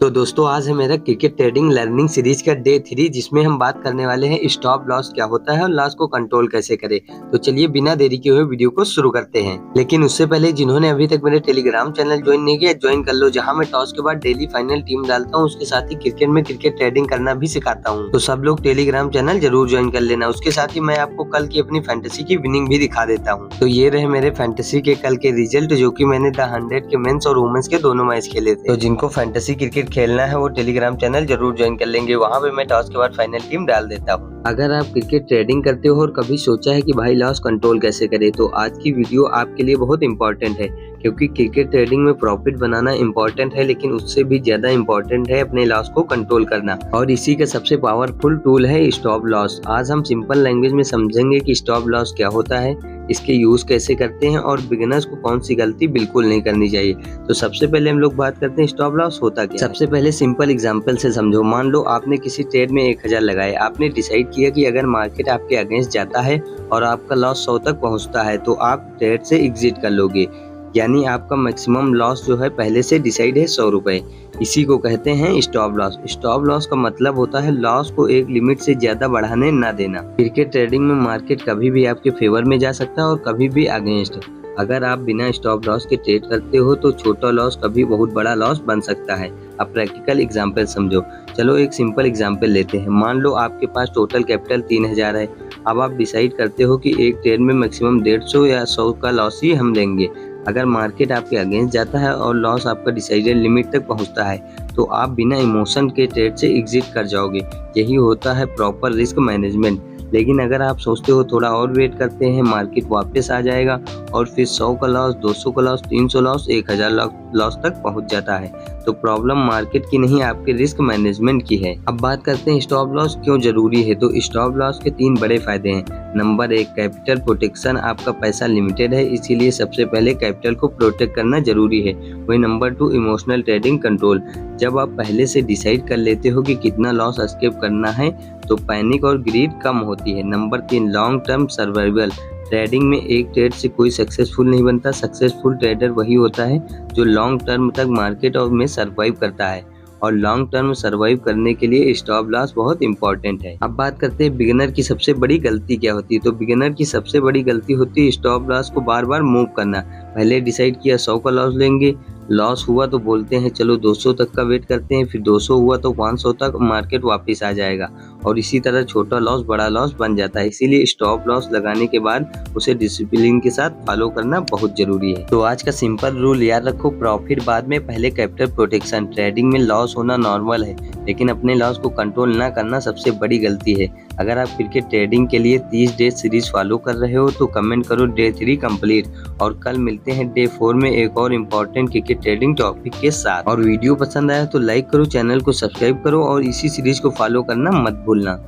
तो दोस्तों आज है मेरा क्रिकेट ट्रेडिंग लर्निंग सीरीज का डे 3 जिसमें हम बात करने वाले हैं स्टॉप लॉस क्या होता है और लॉस को कंट्रोल कैसे करें। तो चलिए बिना देरी किए हुए वीडियो को शुरू करते हैं। लेकिन उससे पहले जिन्होंने अभी तक मेरे टेलीग्राम चैनल ज्वाइन नहीं किया ज्वाइन कर लो, जहां मैं टॉस के बाद डेली फाइनल टीम डालता हूं, उसके साथ ही क्रिकेट में क्रिकेट ट्रेडिंग करना भी सिखाता हूं। तो सब लोग टेलीग्राम चैनल जरूर ज्वाइन कर लेना। उसके साथ ही मैं आपको कल की अपनी फैंटेसी की विनिंग भी दिखा देता हूँ। तो ये रहे मेरे फैंटेसी के कल के रिजल्ट, जो की मैंने द 100 के मेंस और वुमेन्स के दोनों मैच खेले थे। तो जिनको फैंटेसी क्रिकेट खेलना है वो टेलीग्राम चैनल जरूर ज्वाइन कर लेंगे, वहाँ पे मैं टॉस के बाद फाइनल टीम डाल देता हूँ। अगर आप क्रिकेट ट्रेडिंग करते हो और कभी सोचा है कि भाई लॉस कंट्रोल कैसे करें, तो आज की वीडियो आपके लिए बहुत इंपॉर्टेंट है। क्योंकि क्रिकेट ट्रेडिंग में प्रॉफिट बनाना इंपॉर्टेंट है, लेकिन उससे भी ज्यादा इंपॉर्टेंट है अपने लॉस को कंट्रोल करना, और इसी का सबसे पावरफुल टूल है स्टॉप लॉस। आज हम सिंपल लैंग्वेज में समझेंगे कि स्टॉप लॉस क्या होता है, इसके यूज कैसे करते हैं और बिगिनर्स को कौन सी गलती बिल्कुल नहीं करनी चाहिए। तो सबसे पहले हम लोग बात करते हैं स्टॉप लॉस होता क्या है। सबसे पहले सिंपल एग्जांपल से समझो। मान लो आपने किसी ट्रेड में 1000 लगाए, आपने डिसाइड किया कि अगर मार्केट आपके अगेंस्ट जाता है और आपका लॉस 100 तक पहुंचता है तो आप ट्रेड से एग्जिट कर लोगे। यानी आपका मैक्सिमम लॉस जो है पहले से डिसाइड है 100 रुपए। इसी को कहते हैं स्टॉप लॉस। स्टॉप लॉस का मतलब होता है लॉस को एक लिमिट से ज्यादा बढ़ाने ना देना। क्रिकेट ट्रेडिंग में मार्केट कभी भी आपके फेवर में जा सकता है और कभी भी अगेंस्ट। अगर आप बिना स्टॉप लॉस के ट्रेड करते हो तो छोटा लॉस कभी बहुत बड़ा लॉस बन सकता है। अब प्रैक्टिकल एग्जांपल समझो। चलो एक सिंपल एग्जांपल लेते हैं। मान लो आपके पास टोटल कैपिटल 3000 है। अब आप डिसाइड करते हो कि एक ट्रेड में मैक्सिमम 150 या 100 का लॉस ही हम लेंगे। अगर मार्केट आपके अगेंस्ट जाता है और लॉस आपका डिसाइडेड लिमिट तक पहुंचता है तो आप बिना इमोशन के ट्रेड से एग्जिट कर जाओगे। यही होता है प्रॉपर रिस्क मैनेजमेंट। लेकिन अगर आप सोचते हो थोड़ा और वेट करते हैं, मार्केट वापस आ जाएगा और फिर 100 का लॉस, 200 का लॉस, 300 लॉस, 1000 लॉस तक पहुंच जाता है, तो प्रॉब्लम मार्केट की नहीं आपके रिस्क मैनेजमेंट की है। अब बात करते हैं स्टॉप लॉस क्यों जरूरी है। तो स्टॉप लॉस के 3 बड़े फायदे हैं। Number 1 capital protection. आपका पैसा लिमिटेड है, इसीलिए सबसे पहले कैपिटल को प्रोटेक्ट करना जरूरी है। वही नंबर 2 इमोशनल ट्रेडिंग कंट्रोल। जब आप पहले से डिसाइड कर लेते हो कि कितना लॉस एस्केप करना है तो पैनिक और ग्रीड कम होती है। Number 3 long term survival. Trading में एक ट्रेड से कोई सक्सेसफुल नहीं बनता। सक्सेसफुल ट्रेडर वही होता है जो लॉन्ग टर्म तक मार्केट और में सर्वाइव करता है, और लॉन्ग टर्म सर्वाइव करने के लिए स्टॉप लॉस बहुत इंपॉर्टेंट है। अब बात करते हैं बिगिनर की सबसे बड़ी गलती क्या होती है। तो बिगिनर की सबसे बड़ी गलती होती है स्टॉप लॉस को बार बार मूव करना। पहले डिसाइड किया 100 का लॉस लेंगे, लॉस हुआ तो बोलते हैं चलो 200 तक का वेट करते हैं, फिर 200 हुआ तो 500 तक मार्केट वापस आ जाएगा, और इसी तरह छोटा लॉस बड़ा लॉस बन जाता है। इसीलिए स्टॉप लॉस लगाने के बाद उसे डिसिप्लिन के साथ फॉलो करना बहुत जरूरी है। तो आज का सिंपल रूल याद रखो, प्रॉफिट बाद में, पहले कैपिटल प्रोटेक्शन। ट्रेडिंग में लॉस होना नॉर्मल है, लेकिन अपने लॉस को कंट्रोल ना करना सबसे बड़ी गलती है। अगर आप क्रिकेट ट्रेडिंग के लिए 30 डे सीरीज फॉलो कर रहे हो तो कमेंट करो डे 3 कंप्लीट, और कल मिलते हैं डे 4 में एक और इम्पोर्टेंट क्रिकेट ट्रेडिंग टॉपिक के साथ। और वीडियो पसंद आया तो लाइक करो, चैनल को सब्सक्राइब करो और इसी सीरीज को फॉलो करना मत भूलना।